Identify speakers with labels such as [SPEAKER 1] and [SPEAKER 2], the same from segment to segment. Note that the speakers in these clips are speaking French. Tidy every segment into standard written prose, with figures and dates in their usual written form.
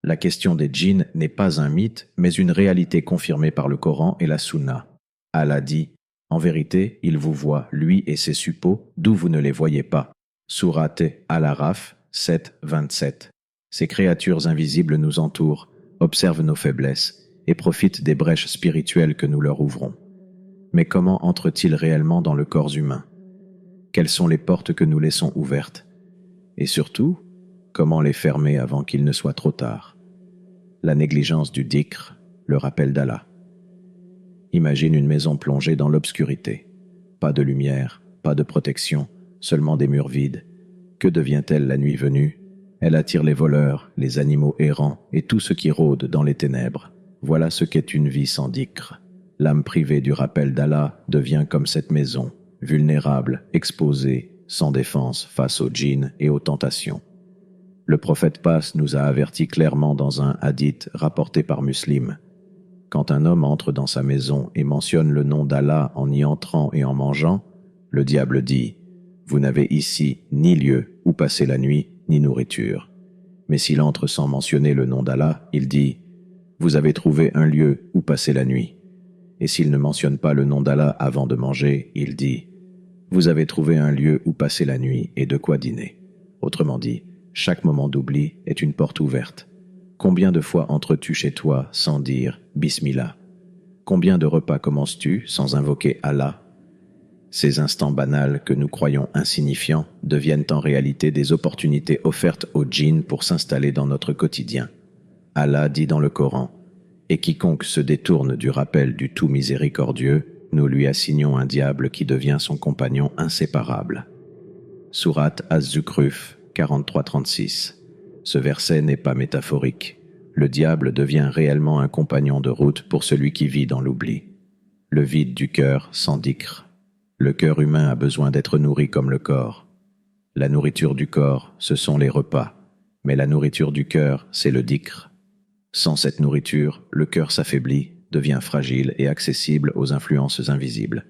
[SPEAKER 1] La question des djinns n'est pas un mythe, mais une réalité confirmée par le Coran et la Sunna. Allah dit, en vérité, il vous voit, lui et ses suppôts, d'où vous ne les voyez pas. Sourate Al-Araf 7, 27. Ces créatures invisibles nous entourent, observent nos faiblesses et profitent des brèches spirituelles que nous leur ouvrons. Mais comment entrent-ils réellement dans le corps humain? Quelles sont les portes que nous laissons ouvertes? Et surtout, comment les fermer avant qu'il ne soit trop tard? La négligence du dhikr, le rappel d'Allah. Imagine une maison plongée dans l'obscurité. Pas de lumière, pas de protection, seulement des murs vides. Que devient-elle la nuit venue? Elle attire les voleurs, les animaux errants et tout ce qui rôde dans les ténèbres. Voilà ce qu'est une vie sans dhikr. L'âme privée du rappel d'Allah devient comme cette maison, vulnérable, exposée, sans défense face aux djinns et aux tentations. Le prophète Passe nous a avertis clairement dans un hadith rapporté par Muslim. Quand un homme entre dans sa maison et mentionne le nom d'Allah en y entrant et en mangeant, le diable dit « Vous n'avez ici ni lieu où passer la nuit, ni nourriture. » Mais s'il entre sans mentionner le nom d'Allah, il dit « Vous avez trouvé un lieu où passer la nuit. » Et s'il ne mentionne pas le nom d'Allah avant de manger, il dit « Vous avez trouvé un lieu où passer la nuit et de quoi dîner. » Autrement dit, chaque moment d'oubli est une porte ouverte. Combien de fois entres-tu chez toi sans dire « Bismillah » ? Combien de repas commences-tu sans invoquer Allah ? Ces instants banals que nous croyons insignifiants deviennent en réalité des opportunités offertes aux djinns pour s'installer dans notre quotidien. Allah dit dans le Coran « Et quiconque se détourne du rappel du tout miséricordieux, nous lui assignons un diable qui devient son compagnon inséparable. » Sourate Az-Zukhruf 43-36. Ce verset n'est pas métaphorique. Le diable devient réellement un compagnon de route pour celui qui vit dans l'oubli. Le vide du cœur sans dhikr. Le cœur humain a besoin d'être nourri comme le corps. La nourriture du corps, ce sont les repas. Mais la nourriture du cœur, c'est le dhikr. Sans cette nourriture, le cœur s'affaiblit, devient fragile et accessible aux influences invisibles.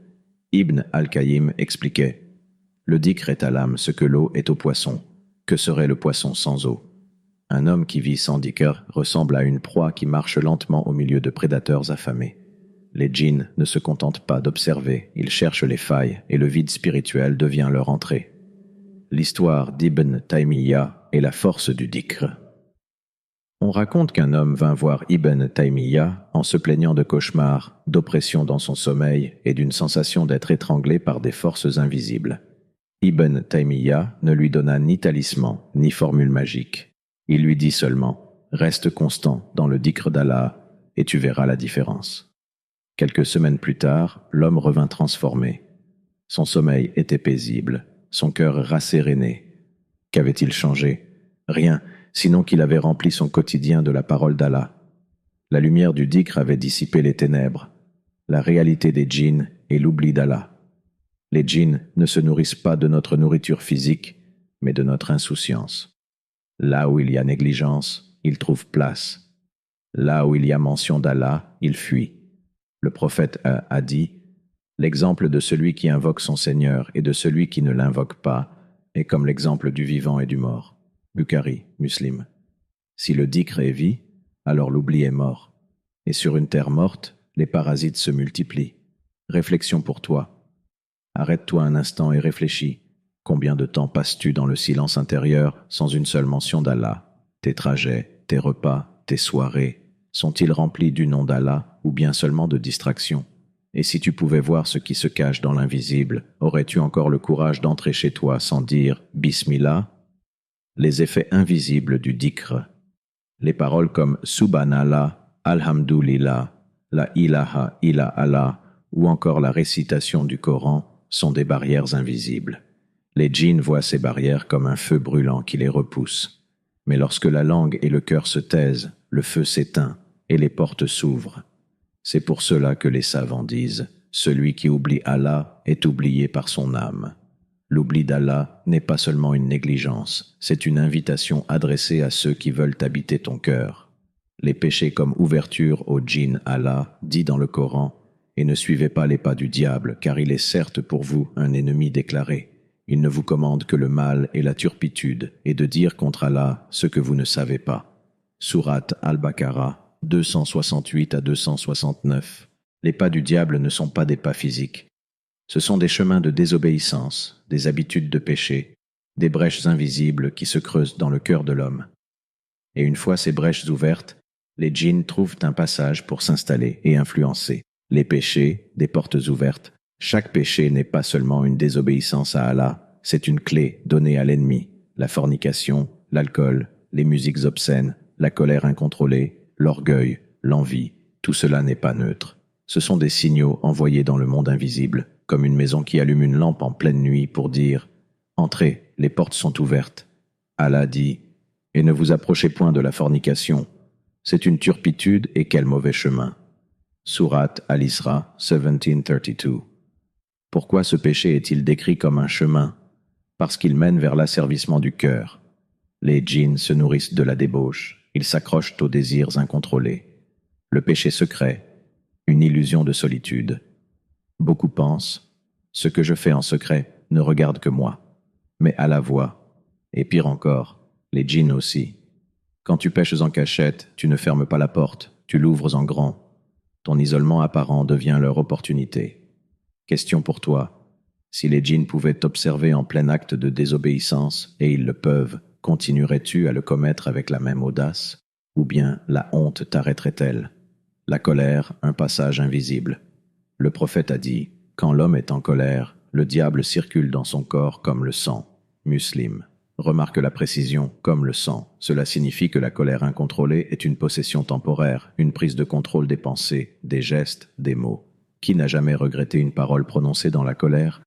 [SPEAKER 1] Ibn al-Qayyim expliquait « Le dhikr est à l'âme ce que l'eau est au poisson. Que serait le poisson sans eau ? Un homme qui vit sans dhikr ressemble à une proie qui marche lentement au milieu de prédateurs affamés. Les djinns ne se contentent pas d'observer, ils cherchent les failles et le vide spirituel devient leur entrée. L'histoire d'Ibn Taymiyyah est la force du dhikr. On raconte qu'un homme vint voir Ibn Taymiyyah en se plaignant de cauchemars, d'oppression dans son sommeil et d'une sensation d'être étranglé par des forces invisibles. Ibn Taymiyyah ne lui donna ni talisman, ni formule magique. Il lui dit seulement « Reste constant dans le dhikr d'Allah et tu verras la différence. » Quelques semaines plus tard, l'homme revint transformé. Son sommeil était paisible, son cœur rasséréné. Qu'avait-il changé? Rien, sinon qu'il avait rempli son quotidien de la parole d'Allah. La lumière du dhikr avait dissipé les ténèbres, la réalité des djinns et l'oubli d'Allah. Les djinns ne se nourrissent pas de notre nourriture physique, mais de notre insouciance. Là où il y a négligence, ils trouvent place. Là où il y a mention d'Allah, ils fuient. Le prophète a dit « L'exemple de celui qui invoque son Seigneur et de celui qui ne l'invoque pas est comme l'exemple du vivant et du mort. » Bukhari, Muslim. Si le dhikr est vie, alors l'oubli est mort. Et sur une terre morte, les parasites se multiplient. Réflexion pour toi. Arrête-toi un instant et réfléchis. Combien de temps passes-tu dans le silence intérieur sans une seule mention d'Allah? Tes trajets, tes repas, tes soirées, sont-ils remplis du nom d'Allah ou bien seulement de distractions? Et si tu pouvais voir ce qui se cache dans l'invisible, aurais-tu encore le courage d'entrer chez toi sans dire « Bismillah » ? Les effets invisibles du dhikr. Les paroles comme « Subhanallah »,« Alhamdulillah »,« La ilaha illa Allah » ou encore la récitation du Coran sont des barrières invisibles. Les djinns voient ces barrières comme un feu brûlant qui les repousse. Mais lorsque la langue et le cœur se taisent, le feu s'éteint et les portes s'ouvrent. C'est pour cela que les savants disent « Celui qui oublie Allah est oublié par son âme ». L'oubli d'Allah n'est pas seulement une négligence, c'est une invitation adressée à ceux qui veulent habiter ton cœur. Les péchés comme ouverture au djinn Allah, dit dans le Coran, et ne suivez pas les pas du diable, car il est certes pour vous un ennemi déclaré. Il ne vous commande que le mal et la turpitude, et de dire contre Allah ce que vous ne savez pas. Sourate Al-Baqarah 268 à 269. Les pas du diable ne sont pas des pas physiques. Ce sont des chemins de désobéissance, des habitudes de péché, des brèches invisibles qui se creusent dans le cœur de l'homme. Et une fois ces brèches ouvertes, les djinns trouvent un passage pour s'installer et influencer. Les péchés, des portes ouvertes. Chaque péché n'est pas seulement une désobéissance à Allah, c'est une clé donnée à l'ennemi. La fornication, l'alcool, les musiques obscènes, la colère incontrôlée, l'orgueil, l'envie, tout cela n'est pas neutre. Ce sont des signaux envoyés dans le monde invisible, comme une maison qui allume une lampe en pleine nuit pour dire « Entrez, les portes sont ouvertes ». Allah dit « Et ne vous approchez point de la fornication. C'est une turpitude et quel mauvais chemin. » Sourate Al-Isra 1732. Pourquoi ce péché est-il décrit comme un chemin? Parce qu'il mène vers l'asservissement du cœur. Les djinns se nourrissent de la débauche, ils s'accrochent aux désirs incontrôlés. Le péché secret, une illusion de solitude. Beaucoup pensent, ce que je fais en secret ne regarde que moi, mais Allah voit. Et pire encore, les djinns aussi. Quand tu pèches en cachette, tu ne fermes pas la porte, tu l'ouvres en grand. Ton isolement apparent devient leur opportunité. Question pour toi. Si les djinns pouvaient t'observer en plein acte de désobéissance, et ils le peuvent, continuerais-tu à le commettre avec la même audace? Ou bien la honte t'arrêterait-elle? La colère, un passage invisible. Le prophète a dit, quand l'homme est en colère, le diable circule dans son corps comme le sang. Muslim. Remarque la précision, comme le sang. Cela signifie que la colère incontrôlée est une possession temporaire, une prise de contrôle des pensées, des gestes, des mots. Qui n'a jamais regretté une parole prononcée dans la colère?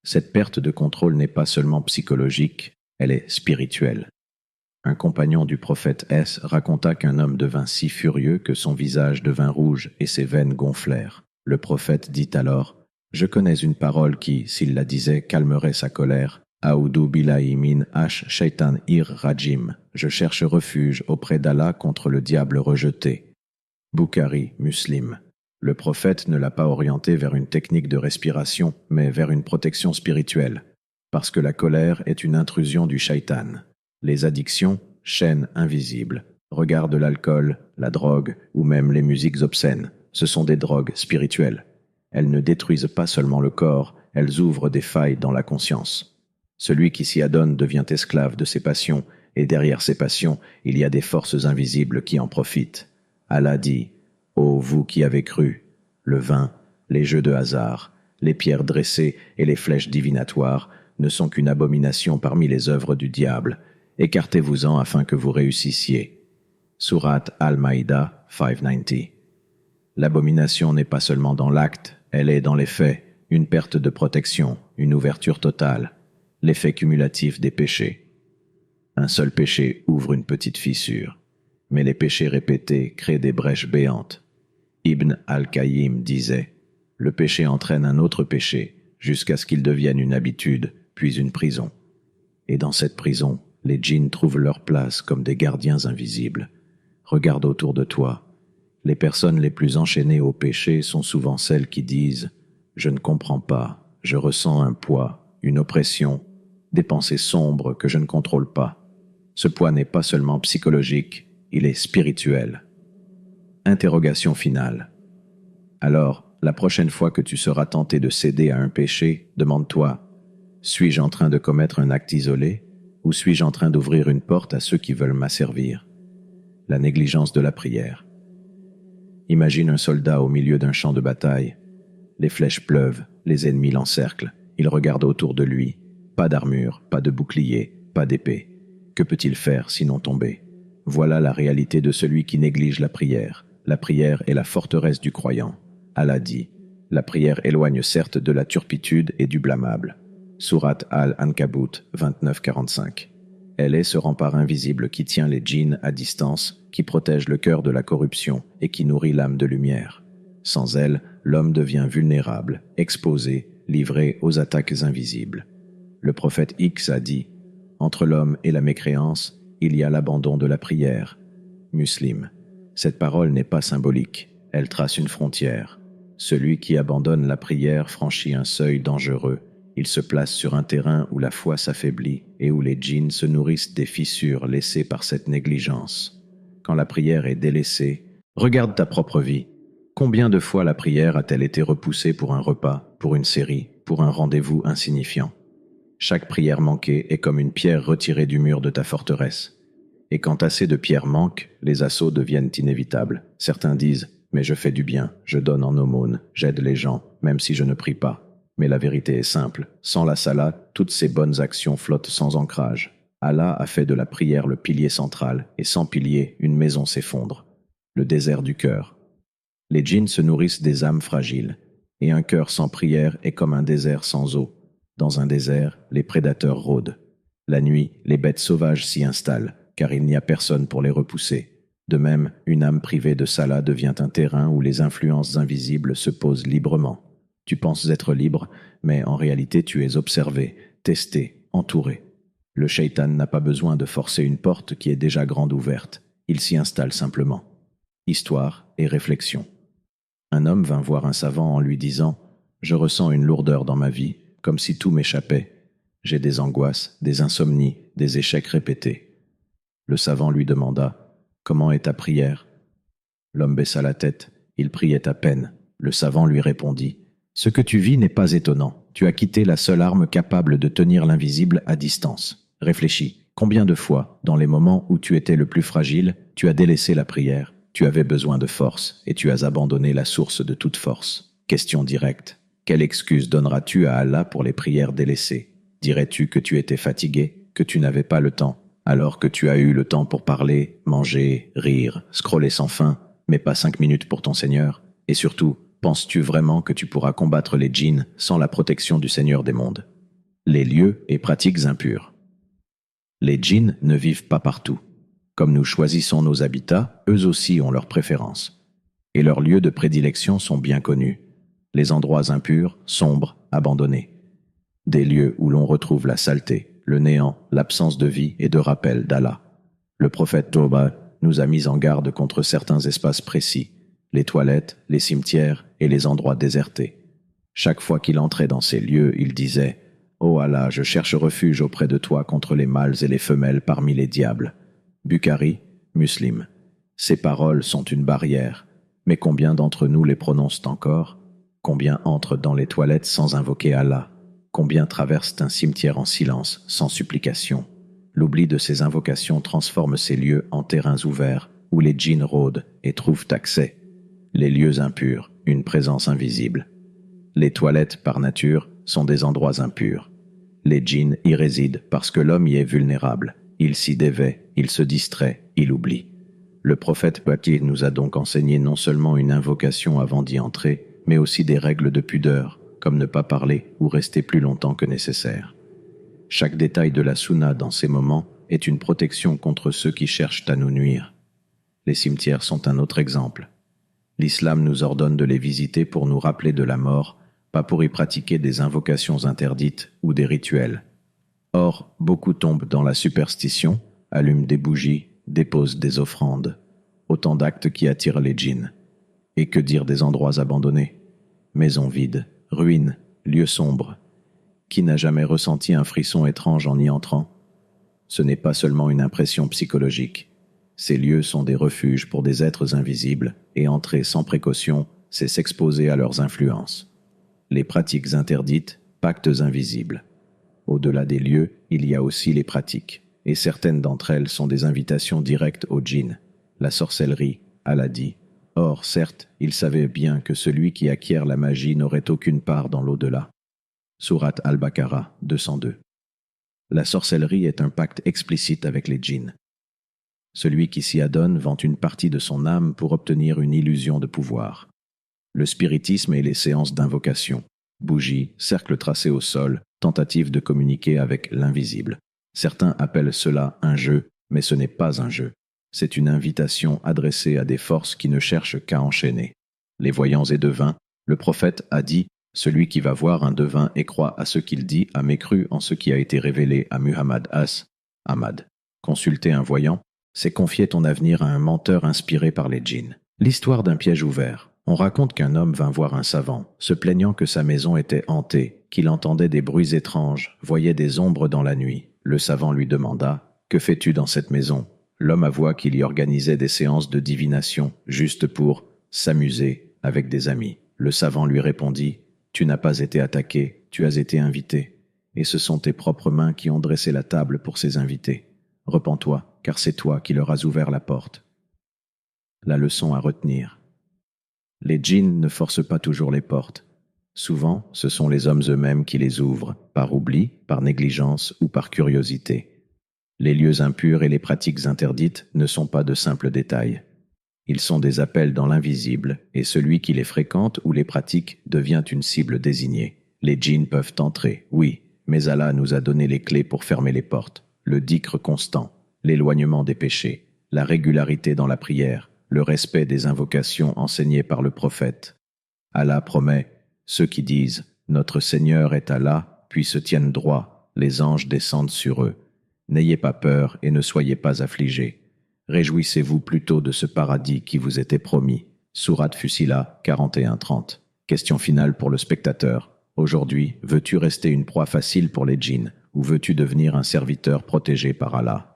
[SPEAKER 1] Cette perte de contrôle n'est pas seulement psychologique, elle est spirituelle. Un compagnon du prophète S raconta qu'un homme devint si furieux que son visage devint rouge et ses veines gonflèrent. Le prophète dit alors « Je connais une parole qui, s'il la disait, calmerait sa colère. Aoudou billahi min shaitan rajim. Je cherche refuge auprès d'Allah contre le diable rejeté. » Bukhari, Muslim. Le prophète ne l'a pas orienté vers une technique de respiration, mais vers une protection spirituelle, parce que la colère est une intrusion du shaitan. Les addictions, chaînes invisibles, regard de l'alcool, la drogue ou même les musiques obscènes, ce sont des drogues spirituelles. Elles ne détruisent pas seulement le corps, elles ouvrent des failles dans la conscience. Celui qui s'y adonne devient esclave de ses passions, et derrière ces passions, il y a des forces invisibles qui en profitent. Allah dit « Ô vous qui avez cru, le vin, les jeux de hasard, les pierres dressées et les flèches divinatoires ne sont qu'une abomination parmi les œuvres du diable. Écartez-vous-en afin que vous réussissiez. » Sourate Al-Maïda 590. L'abomination n'est pas seulement dans l'acte, elle est dans les faits, une perte de protection, une ouverture totale, l'effet cumulatif des péchés. Un seul péché ouvre une petite fissure, mais les péchés répétés créent des brèches béantes. Ibn al-Qayyim disait « Le péché entraîne un autre péché, jusqu'à ce qu'il devienne une habitude, puis une prison. Et dans cette prison, les djinns trouvent leur place comme des gardiens invisibles. Regarde autour de toi. Les personnes les plus enchaînées au péché sont souvent celles qui disent « Je ne comprends pas, je ressens un poids, une oppression, des pensées sombres que je ne contrôle pas. » Ce poids n'est pas seulement psychologique, il est spirituel. Interrogation finale. Alors, la prochaine fois que tu seras tenté de céder à un péché, demande-toi « Suis-je en train de commettre un acte isolé ou suis-je en train d'ouvrir une porte à ceux qui veulent m'asservir ?» La négligence de la prière. Imagine un soldat au milieu d'un champ de bataille. Les flèches pleuvent, les ennemis l'encerclent. Il regarde autour de lui. Pas d'armure, pas de bouclier, pas d'épée. Que peut-il faire sinon tomber? Voilà la réalité de celui qui néglige la prière. La prière est la forteresse du croyant. Allah dit, la prière éloigne certes de la turpitude et du blâmable. Sourate Al-Ankabut 29-45. Elle est ce rempart invisible qui tient les djinns à distance, qui protège le cœur de la corruption et qui nourrit l'âme de lumière. Sans elle, l'homme devient vulnérable, exposé, livré aux attaques invisibles. Le prophète X a dit « Entre l'homme et la mécréance, il y a l'abandon de la prière. » Muslim. Cette parole n'est pas symbolique, elle trace une frontière. Celui qui abandonne la prière franchit un seuil dangereux. Il se place sur un terrain où la foi s'affaiblit et où les djinns se nourrissent des fissures laissées par cette négligence. quand la prière est délaissée, regarde ta propre vie. Combien de fois la prière a-t-elle été repoussée pour un repas, pour une série, pour un rendez-vous insignifiant? Chaque prière manquée est comme une pierre retirée du mur de ta forteresse. Et quand assez de pierres manquent, les assauts deviennent inévitables. Certains disent « Mais je fais du bien, je donne en aumône, j'aide les gens, même si je ne prie pas. » Mais la vérité est simple. Sans la salat, toutes ces bonnes actions flottent sans ancrage. Allah a fait de la prière le pilier central, et sans pilier, une maison s'effondre. Le désert du cœur. Les djinns se nourrissent des âmes fragiles, et un cœur sans prière est comme un désert sans eau. Dans un désert, les prédateurs rôdent. La nuit, les bêtes sauvages s'y installent, car il n'y a personne pour les repousser. De même, une âme privée de salat devient un terrain où les influences invisibles se posent librement. Tu penses être libre, mais en réalité tu es observé, testé, entouré. Le shaitan n'a pas besoin de forcer une porte qui est déjà grande ouverte. Il s'y installe simplement. Histoire et réflexion. Un homme vint voir un savant en lui disant « Je ressens une lourdeur dans ma vie, comme si tout m'échappait. J'ai des angoisses, des insomnies, des échecs répétés. » Le savant lui demanda « Comment est ta prière ?» L'homme baissa la tête, il priait à peine. Le savant lui répondit « Ce que tu vis n'est pas étonnant. Tu as quitté la seule arme capable de tenir l'invisible à distance. Réfléchis, combien de fois, dans les moments où tu étais le plus fragile, tu as délaissé la prière, tu avais besoin de force, et tu as abandonné la source de toute force. Question directe. Quelle excuse donneras-tu à Allah pour les prières délaissées? Dirais-tu que tu étais fatigué, que tu n'avais pas le temps, alors que tu as eu le temps pour parler, manger, rire, scroller sans fin, mais pas 5 minutes pour ton Seigneur? Et surtout, penses-tu vraiment que tu pourras combattre les djinns sans la protection du Seigneur des mondes? Les lieux et pratiques impures. Les djinns ne vivent pas partout. Comme nous choisissons nos habitats, eux aussi ont leurs préférences. Et leurs lieux de prédilection sont bien connus. Les endroits impurs, sombres, abandonnés. Des lieux où l'on retrouve la saleté, le néant, l'absence de vie et de rappel d'Allah. Le prophète Tawbah nous a mis en garde contre certains espaces précis, les toilettes, les cimetières et les endroits désertés. Chaque fois qu'il entrait dans ces lieux, il disait « Ô Allah, je cherche refuge auprès de toi contre les mâles et les femelles parmi les diables. » Bukhari, Muslim. Ces paroles sont une barrière, mais combien d'entre nous les prononcent encore? Combien entrent dans les toilettes sans invoquer Allah? Combien traversent un cimetière en silence, sans supplication? L'oubli de ces invocations transforme ces lieux en terrains ouverts, où les djinns rôdent et trouvent accès. Les lieux impurs, une présence invisible. Les toilettes, par nature, sont des endroits impurs. Les djinns y résident parce que l'homme y est vulnérable. Il s'y dévait, il se distrait, il oublie. Le prophète Bakir nous a donc enseigné non seulement une invocation avant d'y entrer, mais aussi des règles de pudeur, comme ne pas parler ou rester plus longtemps que nécessaire. Chaque détail de la sunna dans ces moments est une protection contre ceux qui cherchent à nous nuire. Les cimetières sont un autre exemple. L'islam nous ordonne de les visiter pour nous rappeler de la mort, pas pour y pratiquer des invocations interdites ou des rituels. Or, beaucoup tombent dans la superstition, allument des bougies, déposent des offrandes. Autant d'actes qui attirent les djinns. Et que dire des endroits abandonnés? Maisons vides, ruines, lieux sombres. Qui n'a jamais ressenti un frisson étrange en y entrant? Ce n'est pas seulement une impression psychologique. Ces lieux sont des refuges pour des êtres invisibles, et entrer sans précaution, c'est s'exposer à leurs influences. Les pratiques interdites, pactes invisibles. Au-delà des lieux, il y a aussi les pratiques, et certaines d'entre elles sont des invitations directes aux djinns. La sorcellerie, Allah dit. Or, certes, il savait bien que celui qui acquiert la magie n'aurait aucune part dans l'au-delà. Sourate Al-Baqarah 202. La sorcellerie est un pacte explicite avec les djinns. Celui qui s'y adonne vend une partie de son âme pour obtenir une illusion de pouvoir. Le spiritisme et les séances d'invocation, bougies, cercles tracés au sol, tentative de communiquer avec l'invisible. Certains appellent cela un jeu, mais ce n'est pas un jeu. C'est une invitation adressée à des forces qui ne cherchent qu'à enchaîner. Les voyants et devins, le prophète a dit « Celui qui va voir un devin et croit à ce qu'il dit a mécru en ce qui a été révélé à Muhammad Ahmad. Consulter un voyant, c'est confier ton avenir à un menteur inspiré par les djinns. » L'histoire d'un piège ouvert. On raconte qu'un homme vint voir un savant, se plaignant que sa maison était hantée, qu'il entendait des bruits étranges, voyait des ombres dans la nuit. Le savant lui demanda « Que fais-tu dans cette maison ?» L'homme avoua qu'il y organisait des séances de divination juste pour s'amuser avec des amis. Le savant lui répondit: « Tu n'as pas été attaqué, tu as été invité. Et ce sont tes propres mains qui ont dressé la table pour ces invités. Repens-toi, car c'est toi qui leur as ouvert la porte. » La leçon à retenir. Les djinns ne forcent pas toujours les portes. Souvent, ce sont les hommes eux-mêmes qui les ouvrent, par oubli, par négligence ou par curiosité. Les lieux impurs et les pratiques interdites ne sont pas de simples détails. Ils sont des appels dans l'invisible, et celui qui les fréquente ou les pratique devient une cible désignée. Les djinns peuvent entrer, oui, mais Allah nous a donné les clés pour fermer les portes. Le dhikr constant, l'éloignement des péchés, la régularité dans la prière, le respect des invocations enseignées par le prophète. Allah promet: ceux qui disent « Notre Seigneur est Allah », puis se tiennent droit, les anges descendent sur eux. N'ayez pas peur et ne soyez pas affligés. Réjouissez-vous plutôt de ce paradis qui vous était promis. Sourate Fusila 41-30. Question finale pour le spectateur. Aujourd'hui, veux-tu rester une proie facile pour les djinns ou veux-tu devenir un serviteur protégé par Allah?